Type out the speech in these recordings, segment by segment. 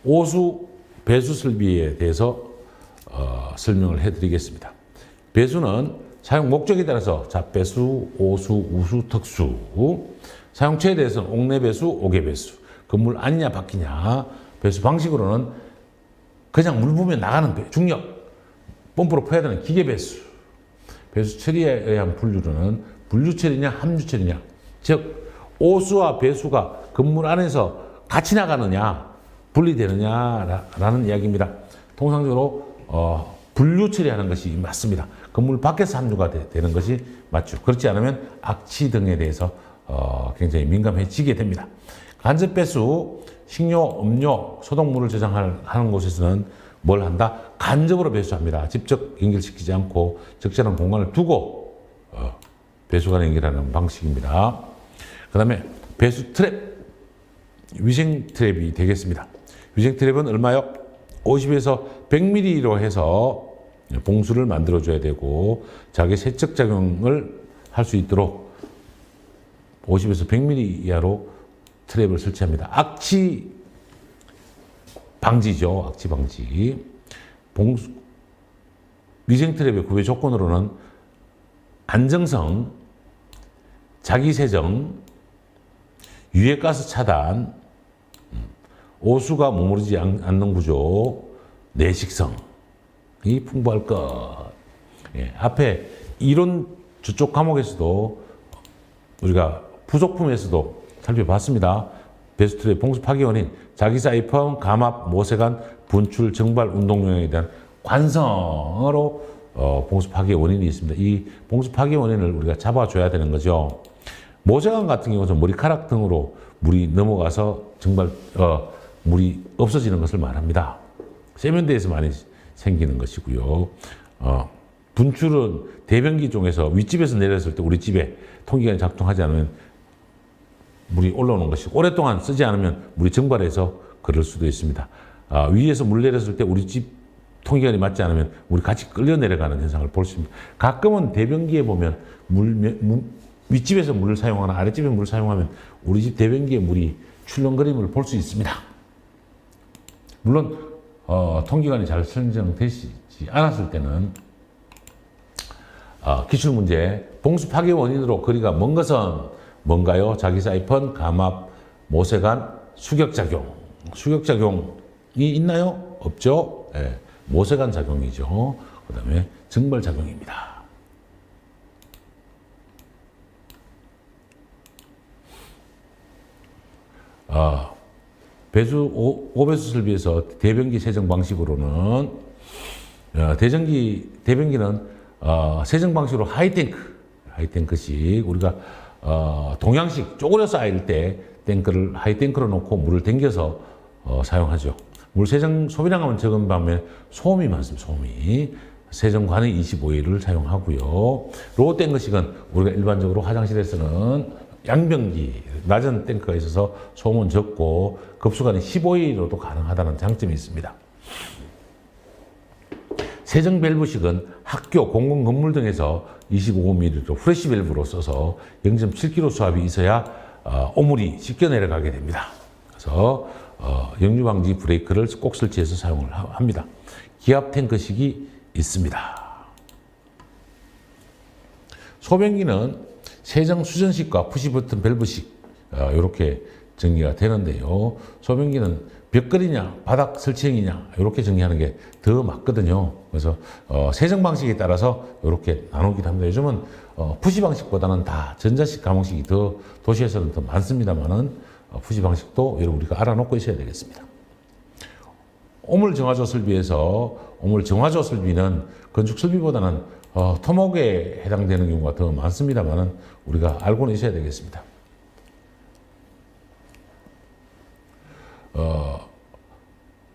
오수, 배수 설비에 대해서 설명을 해드리겠습니다. 배수는 사용 목적에 따라서 잡배수, 오수, 우수, 특수. 사용처에 대해서는 옥내배수, 옥외배수. 건물 안이냐 밖이냐. 배수 방식으로는 그냥 물 부으면 나가는 중력, 펌프로 퍼야 되는 기계배수. 배수 처리에 의한 분류로는 분류처리냐 함유처리냐. 즉 오수와 배수가 건물 안에서 같이 나가느냐 분리되느냐라는 이야기입니다. 통상적으로 분류 처리하는 것이 맞습니다. 건물 밖에서 함유가 되는 것이 맞죠. 그렇지 않으면 악취 등에 대해서 굉장히 민감해지게 됩니다. 간접 배수, 식료, 음료, 소독물을 저장하는 곳에서는 뭘 한다? 간접으로 배수합니다. 직접 연결시키지 않고 적절한 공간을 두고 배수관을 연결하는 방식입니다. 그 다음에 배수 트랩, 위생 트랩이 되겠습니다. 위생 트랩은 얼마요? 50에서 100mm로 해서 봉수를 만들어줘야 되고 자기 세척 작용을 할 수 있도록 50에서 100mm 이하로 트랩을 설치합니다. 악취 방지죠. 악취 방지. 위생 트랩의 구매 조건으로는 안정성, 자기세정, 유해가스 차단, 오수가 머무르지 않는 구조, 내식성이 풍부할 것. 예, 앞에 이론 저쪽 과목에서도 우리가 부속품에서도 살펴봤습니다. 배수트랩 봉수 파괴 원인, 자기사이펀, 감압, 모세관, 분출, 정발, 운동용에 대한 관성으로 봉수 파괴 원인이 있습니다. 이 봉수 파괴 원인을 우리가 잡아줘야 되는 거죠. 모세관 같은 경우는 머리카락 등으로 물이 넘어가서 정발, 물이 없어지는 것을 말합니다. 세면대에서 많이 생기는 것이고요. 분출은 대변기 쪽에서 윗집에서 내렸을 때 우리 집에 통기관이 작동하지 않으면 물이 올라오는 것이고 오랫동안 쓰지 않으면 물이 증발해서 그럴 수도 있습니다. 위에서 물 내렸을 때 우리 집 통기관이 맞지 않으면 물이 같이 끌려 내려가는 현상을 볼 수 있습니다. 가끔은 대변기에 보면 윗집에서 물을 사용하나 아랫집에 물을 사용하면 우리 집 대변기에 물이 출렁거림을 볼 수 있습니다. 물론 통기관이 잘 선정되지 않았을 때는 기출문제 봉수 파괴 원인으로 거리가 먼 것은 뭔가요? 자기사이펀, 감압, 모세관, 수격작용. 수격작용이 있나요? 없죠? 네, 모세관 작용이죠. 그 다음에 증발작용입니다. 배수, 오배수 설비에서 대변기 세정 방식으로는 대변기는 세정 방식으로 하이탱크식 우리가 동양식 쪼그려 쌓일 때 탱크를 하이탱크로 놓고 물을 당겨서 사용하죠. 물 세정 소비량 하면 적은 반면에 소음이 많습니다. 소음이. 세정관의 25일을 사용하고요. 로우 탱크식은 우리가 일반적으로 화장실에서는 양변기, 낮은 탱크가 있어서 소음은 적고 급수관이 15일로도 가능하다는 장점이 있습니다. 세정 밸브식은 학교, 공공 건물 등에서 25mm 프레시 밸브로 써서 0.7kg 수압이 있어야 오물이 씻겨 내려가게 됩니다. 그래서 역류 방지 브레이크를 꼭 설치해서 사용을 합니다. 기압 탱크식이 있습니다. 소변기는 세정 수전식과 푸시 버튼 밸브식 이렇게 정리가 되는데요. 소변기는 벽걸이냐 바닥 설치형이냐 이렇게 정리하는 게 더 맞거든요. 그래서 세정 방식에 따라서 이렇게 나누기도 합니다. 요즘은 푸시 방식보다는 다 전자식 가공식이 더 도시에서는 더 많습니다만은 푸시 방식도 여러분 우리가 알아놓고 있어야 되겠습니다. 오물 정화조 설비에서 오물 정화조 설비는 건축 설비보다는 토목에 해당되는 경우가 더 많습니다만은 우리가 알고는 있어야 되겠습니다.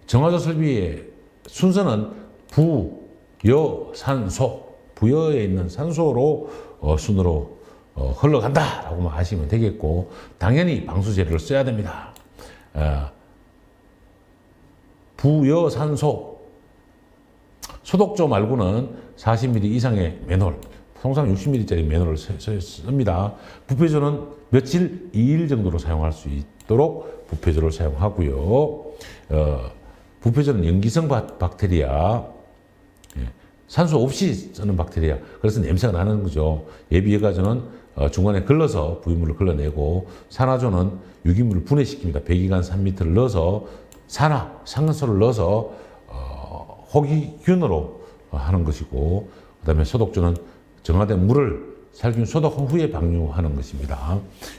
정화조 설비의 순서는 부, 여, 산소, 부여에 있는 산소로 순으로 흘러간다라고만 하시면 되겠고 당연히 방수 재료를 써야 됩니다. 부여, 산소, 소독조 말고는 40mm 이상의 맨홀, 통상 60mm짜리 맨홀을 씁니다. 부패조는 며칠, 2일 정도로 사용할 수 있도록 부패조를 사용하고요. 부패전은 염기성 박테리아, 산소 없이 쓰는 박테리아. 그래서 냄새가 나는 거죠. 예비여가전은 중간에 걸러서 부유물을 걸러내고, 산화조는 유기물을 분해시킵니다. 배기관 3리터를 넣어서 상근소를 넣어서 호기균으로 하는 것이고, 그다음에 소독조는 정화된 물을 살균 소독 후에 방류하는 것입니다.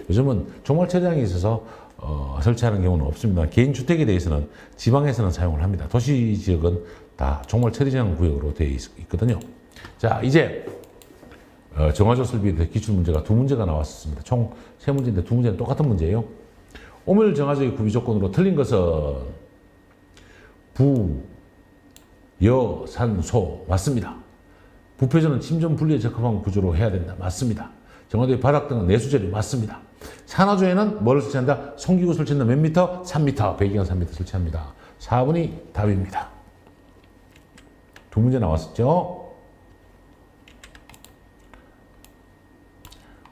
요즘은 종말 처리장에 있어서 설치하는 경우는 없습니다. 개인 주택에 대해서는 지방에서는 사용을 합니다. 도시 지역은 다 종말 처리장 구역으로 되어 있거든요. 자, 이제 정화조 설비에 대해 기출 문제가 2문제가 나왔습니다. 총 3문제인데 2문제는 똑같은 문제예요. 오물 정화조의 구비 조건으로 틀린 것은 부, 여, 산, 소 맞습니다. 부패전은 침전 분리에 적합한 구조로 해야 된다. 맞습니다. 정화조의 바닥 등은 내수재료 맞습니다. 산화조에는 뭐를 설치한다? 송기구 설치한다. 몇 미터? 3미터. 배기관 3미터 설치합니다. 4번이 답입니다. 2문제 나왔었죠?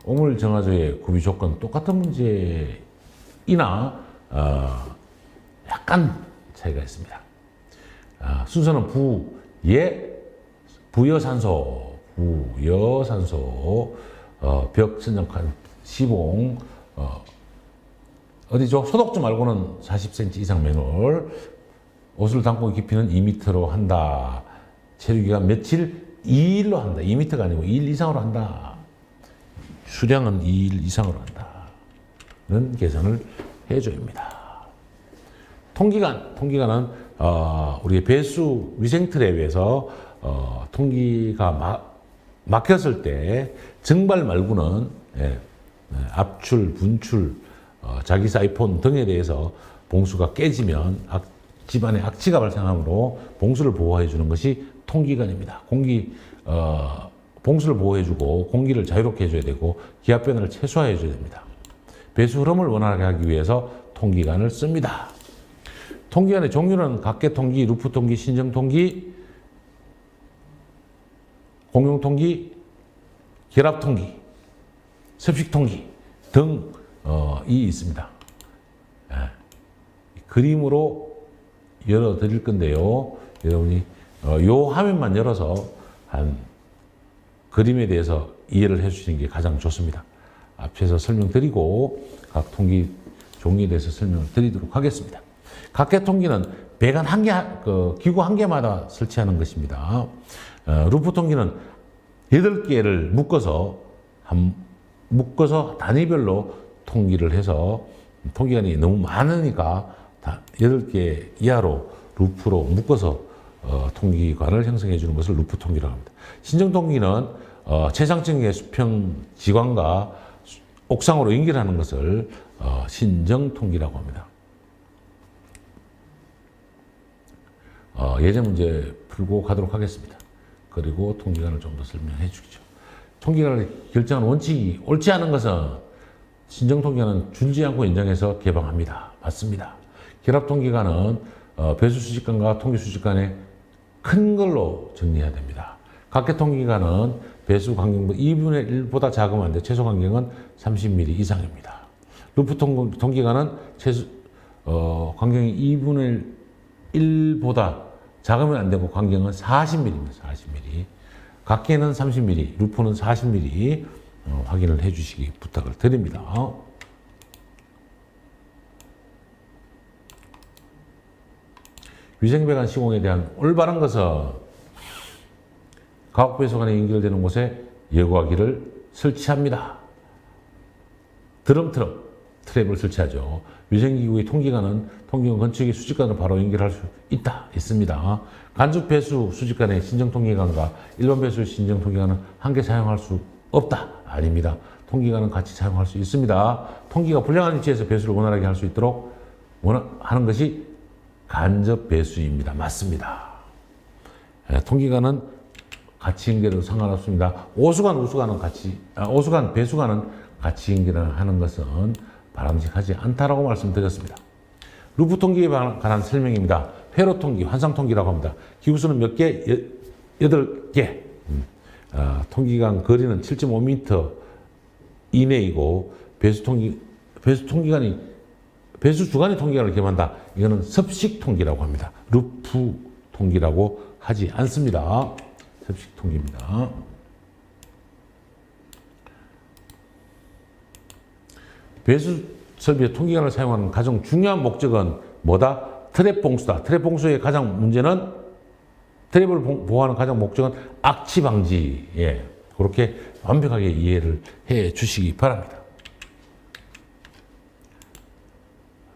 오물 정화조의 구비 조건 똑같은 문제이나 약간 차이가 있습니다. 순서는 부여산소, 벽 선정칸 시봉, 어디죠? 소독조 말고는 40cm 이상 매놀, 옷을 담고 깊이는 2m로 한다. 체류기간 며칠? 2일로 한다. 2m가 아니고 2일 이상으로 한다. 수량은 2일 이상으로 한다는 계산을 해줘입니다. 통기간은 우리 배수 위생 트랩에서 통기가 막혔을 때 증발 말고는 압출, 분출, 자기 사이폰 등에 대해서 봉수가 깨지면 집안에 악취가 발생하므로 봉수를 보호해 주는 것이 통기간입니다. 봉수를 보호해 주고 공기를 자유롭게 해줘야 되고 기압 변화를 최소화해 줘야 됩니다. 배수 흐름을 원활하게 하기 위해서 통기간을 씁니다. 통기간의 종류는 각계통기, 루프통기, 신정통기, 공용통기, 결합통기, 습식통기 등이 있습니다. 그림으로 열어드릴 건데요. 여러분이 요 화면만 열어서 한 그림에 대해서 이해를 해주시는 게 가장 좋습니다. 앞에서 설명드리고 각 통기 종류에 대해서 설명을 드리도록 하겠습니다. 각계통기는 배관 기구 한 개마다 설치하는 것입니다. 루프통기는 8개를 묶어서 단위별로 통기를 해서 통기관이 너무 많으니까 8개 이하로 루프로 묶어서 통기관을 형성해 주는 것을 루프통기라고 합니다. 신정통기는 최상층의 수평 지관과 옥상으로 연결하는 것을 신정통기라고 합니다. 예제 문제 풀고 가도록 하겠습니다. 그리고 통기관을 좀 더 설명해 주시죠. 통기관을 결정하는 원칙이 옳지 않은 것은 신정통기관은 줄지 않고 연장해서 개방합니다. 맞습니다. 결합통기관은 배수수직관과 통기수직관의 큰 걸로 정리해야 됩니다. 각계통기관은 배수 간격보다 2분의 1보다 작으면 안 돼. 최소 간격은 30mm 이상입니다. 루프통기관은 간격이 2분의 1보다 작으면 안 되고 간격은 40mm입니다. 40mm. 각계는 30mm, 루프는 40mm 확인을 해 주시기 부탁을 드립니다. 위생배관 시공에 대한 올바른 것은 가옥배수관에 연결되는 곳에 여과기를 설치합니다. 트랩을 설치하죠. 위생기구의 통기관은 통기관 건축의 수직관을 바로 연결할 수 있습니다. 간접 배수 수직관의 신정통기관과 일반 배수 신정통기관은 함께 사용할 수 없다. 아닙니다. 통기관은 같이 사용할 수 있습니다. 통기가 불량한 위치에서 배수를 원활하게 할 수 있도록 하는 것이 간접 배수입니다. 맞습니다. 통기관은 같이 연결해도 상관없습니다. 오수관, 배수관은 같이 연결을 하는 것은 바람직하지 않다라고 말씀드렸습니다. 루프통기에 관한 설명입니다. 회로통기, 환상통기라고 합니다. 기구수는 몇 개? 8개. 통기관 거리는 7.5m 이내이고 배수통기관이 배수 주간의 통기간을 기억한다. 이거는 섭식 통기라고 합니다. 루프 통기라고 하지 않습니다. 섭식 통기입니다. 배수 설비의 통기간을 사용하는 가장 중요한 목적은 뭐다? 트랩 봉수다. 트랩 봉수의 가장 문제는 트랩을 보호하는 가장 목적은 악취 방지. 예, 그렇게 완벽하게 이해를 해 주시기 바랍니다.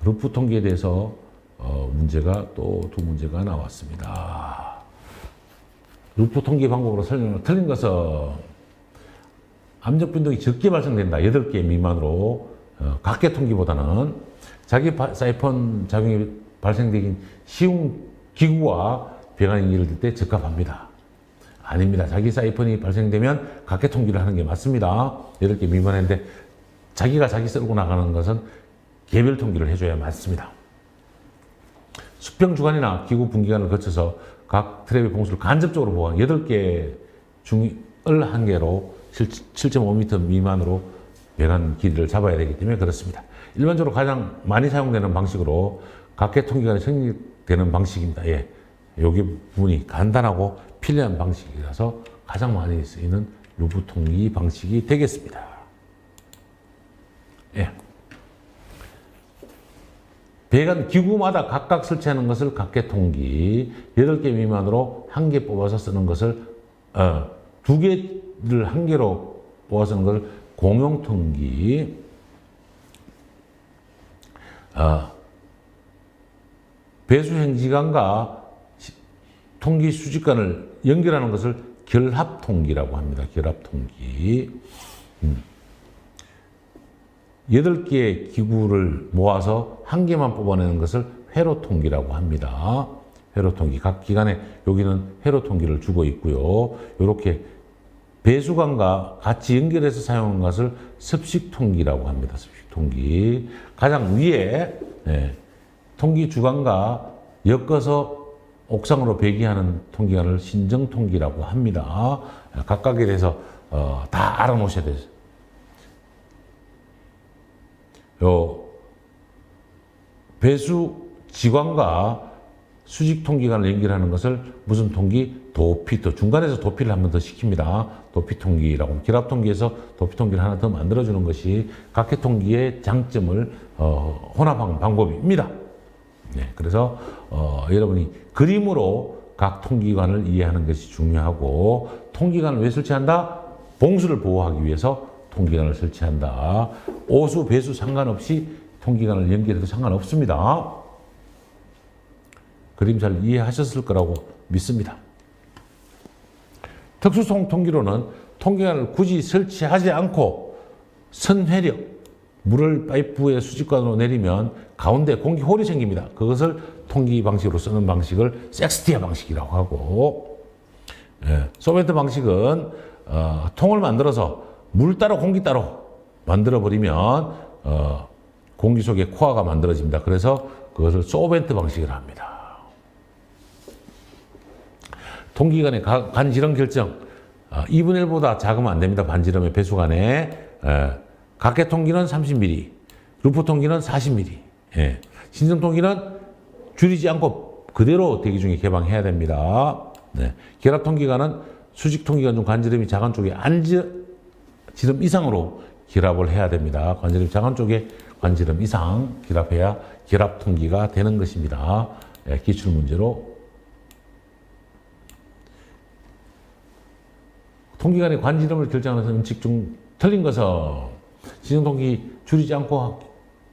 루프 통기에 대해서 문제가 또 두 문제가 나왔습니다. 루프 통기 방법으로 설명을 틀린 것은 암적 변동이 적게 발생된다. 8개 미만으로 각계 통기보다는 자기 사이폰 작용이 발생되기 쉬운 기구와 배관 연기를 들 때 적합합니다. 아닙니다. 자기 사이폰이 발생되면 각계 통기를 하는 게 맞습니다. 8개 미만인데 자기가 자기 쓸고 나가는 것은 개별 통기를 해줘야 맞습니다. 수평 주간이나 기구 분기간을 거쳐서 각 트랩의 봉수를 간접적으로 보호한 8개 중을 1개로 7.5m 미만으로 배관 길이를 잡아야 되기 때문에 그렇습니다. 일반적으로 가장 많이 사용되는 방식으로 각계 통기간이 성립되는 방식입니다. 예, 여기 부분이 간단하고 편리한 방식이라서 가장 많이 쓰이는 루프 통기 방식이 되겠습니다. 예. 배관 기구마다 각각 설치하는 것을 각계 통기, 8개 미만으로 1개 뽑아서 쓰는 것을 2개를 1개로 뽑아서 쓰는 것을 공용 통기, 배수 행지관과 통기 수직관을 연결하는 것을 결합 통기라고 합니다. 결합 통기. 8개의 기구를 모아서 1개만 뽑아내는 것을 회로 통기라고 합니다. 회로 통기. 각 기관에 여기는 회로 통기를 주고 있고요. 이렇게 배수관과 같이 연결해서 사용하는 것을 습식 통기라고 합니다. 습식 통기. 가장 위에 통기 주관과 엮어서 옥상으로 배기하는 통기관을 신정 통기라고 합니다. 각각에 대해서 다 알아놓으셔야 돼요. 배수 지관과 수직 통기관을 연결하는 것을 무슨 통기? 도피, 또 중간에서 도피를 한 번 더 시킵니다. 도피 통기라고. 결합 통기에서 도피 통기를 하나 더 만들어주는 것이 각계 통기의 장점을 혼합한 방법입니다. 네, 그래서 여러분이 그림으로 각 통기관을 이해하는 것이 중요하고, 통기관을 왜 설치한다? 봉수를 보호하기 위해서 통기관을 설치한다. 오수, 배수 상관없이 통기관을 연결해도 상관없습니다. 그림 잘 이해하셨을 거라고 믿습니다. 특수통 통기로는 통기관을 굳이 설치하지 않고 선회력, 물을 파이프의 수직관으로 내리면 가운데 공기홀이 생깁니다. 그것을 통기 방식으로 쓰는 방식을 섹스티아 방식이라고 하고, 소베트 방식은 통을 만들어서 물 따로 공기 따로 만들어 버리면 공기 속에 코아가 만들어집니다. 그래서 그것을 소벤트 방식이라 합니다. 통기관의 관지름 결정 2분의 1보다 작으면 안 됩니다. 반지름의 배수관에 각계 통기는 30mm, 루프 통기는 40mm, 신정 통기는 줄이지 않고 그대로 대기 중에 개방해야 됩니다. 결합 통기관은 수직 통기관 중 관지름이 작은 쪽에 지름 이상으로 결합을 해야 됩니다. 관지름 작은 쪽에 관지름 이상 결합해야 결합 통기가 되는 것입니다. 기출 문제로 통기관의 관지름을 결정하는 원칙 중 틀린 것은 신정 통기 줄이지 않고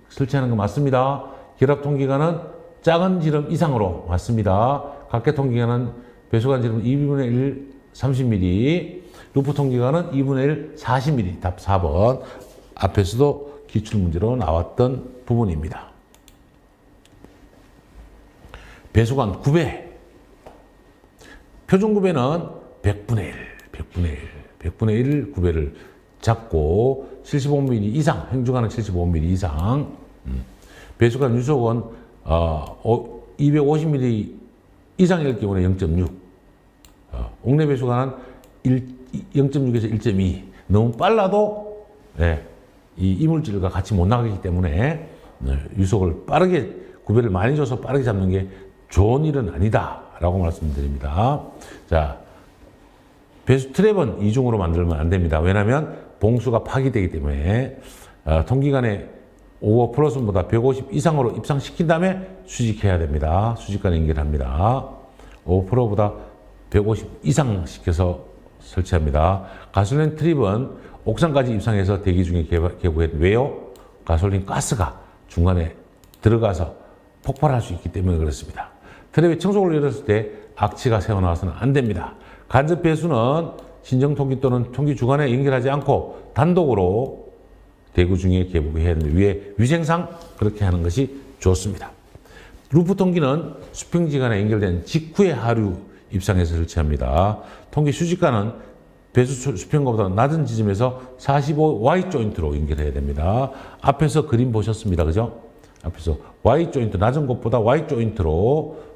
설치하는 거 맞습니다. 결합 통기관은 작은 지름 이상으로 맞습니다. 각계 통기관은 배수관 지름 2분의 1 30mm, 루프 통기관은 2분의 1 40mm. 답 4번. 앞에서도 기출문제로 나왔던 부분입니다. 배수관 구배. 표준 구배는 100분의 1, 100분의 1 구배를 잡고 75mm 이상, 행주관은 75mm 이상, 배수관 유속은 250mm 이상일 경우는 0.6, 옥내 배수관은 0.6에서 1.2. 너무 빨라도 이 이물질과 같이 못 나가기 때문에 유속을 빠르게 구배를 많이 줘서 빠르게 잡는 게 좋은 일은 아니다라고 말씀드립니다. 자, 배수 트랩은 이중으로 만들면 안 됩니다. 왜냐하면 봉수가 파기되기 때문에 통기간에 오버플러스보다 150 이상으로 입상시킨 다음에 수직해야 됩니다. 수직간 연결합니다. 오버플러보다 150 이상 시켜서 설치합니다. 가솔린 트립은 옥상까지 입상해서 대기 중에 개부해. 왜요? 가솔린 가스가 중간에 들어가서 폭발할 수 있기 때문에 그렇습니다. 트랩에 청소를 열었을 때 악취가 새어나와서는 안 됩니다. 간접 배수는 신정 통기 또는 통기 주간에 연결하지 않고 단독으로 대구 중에 개부해야 하는데 위에 위생상 그렇게 하는 것이 좋습니다. 루프 통기는 수평지간에 연결된 직후에 하류 입상해서 설치합니다. 통기 수직간은 배수 수평보다 낮은 지점에서 45 Y 조인트로 연결해야 됩니다. 앞에서 그림 보셨습니다. 그죠? 앞에서 Y 조인트, 낮은 곳보다 Y 조인트로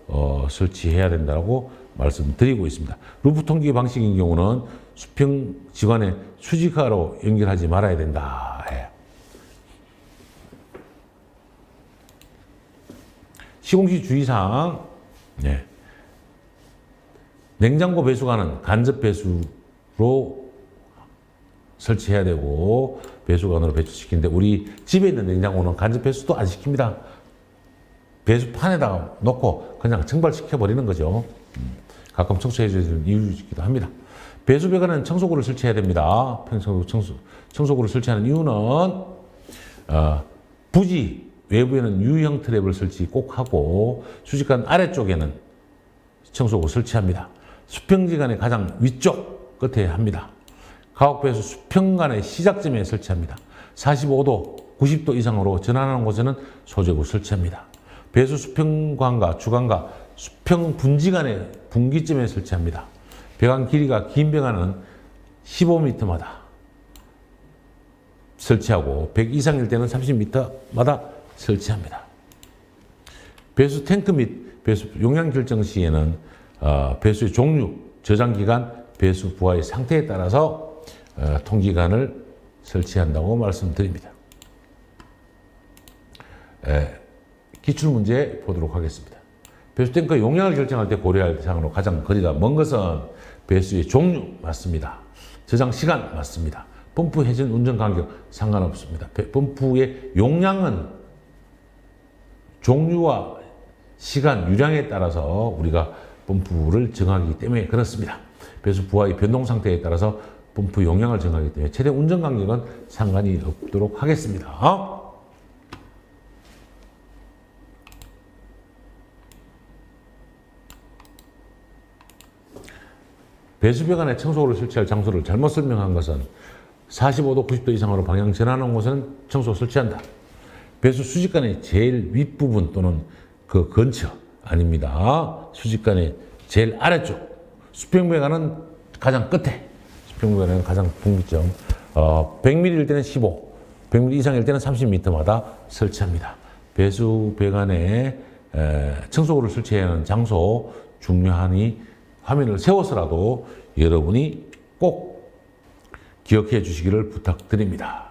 설치해야 된다고 말씀드리고 있습니다. 루프 통기 방식인 경우는 수평 지관에 수직화로 연결하지 말아야 된다. 시공시 주의사항, 냉장고 배수관은 간접 배수로 설치해야 되고 배수관으로 배출시키는데 우리 집에 있는 냉장고는 간접 배수도 안 시킵니다. 배수판에다가 놓고 그냥 증발시켜 버리는 거죠. 가끔 청소해 줘야 되는 이유이기도 합니다. 배수배관은 청소구를 설치해야 됩니다. 청소구를 설치하는 이유는 부지 외부에는 U형 트랩을 설치 꼭 하고 수직관 아래쪽에는 청소구 설치합니다. 수평지간의 가장 위쪽 끝에 합니다. 가옥배수 수평관의 시작점에 설치합니다. 45도, 90도 이상으로 전환하는 곳에는 소재구 설치합니다. 배수 수평관과 주관과 수평 분지간의 분기점에 설치합니다. 배관 길이가 긴 배관은 15m마다 설치하고 100 이상일 때는 30m마다 설치합니다. 배수 탱크 및 배수 용량 결정 시에는 배수의 종류, 저장 기간, 배수 부하의 상태에 따라서 통기관을 설치한다고 말씀드립니다. 기출문제 보도록 하겠습니다. 배수 탱크 용량을 결정할 때 고려할 사항으로 가장 거리가 먼 것은 배수의 종류 맞습니다. 저장 시간 맞습니다. 펌프 회전 운전 간격 상관없습니다. 펌프의 용량은 종류와 시간, 유량에 따라서 우리가 펌프를 정하기 때문에 그렇습니다. 배수 부하의 변동 상태에 따라서 펌프 용량을 정하기 때문에 최대 운전 간격은 상관이 없도록 하겠습니다. 배수배관에 청소구를 설치할 장소를 잘못 설명한 것은 45도, 90도 이상으로 방향 전환하는 곳에는 청소 설치한다. 배수 수직관의 제일 윗부분 또는 그 근처 아닙니다. 수직관의 제일 아래쪽. 수평배관은 가장 끝에. 수평배관은 가장 분기점. 100mm일 때는 15, 100mm 이상일 때는 30m마다 설치합니다. 배수배관에 청소구를 설치해야 하는 장소 중요하니 화면을 세워서라도 여러분이 꼭 기억해 주시기를 부탁드립니다.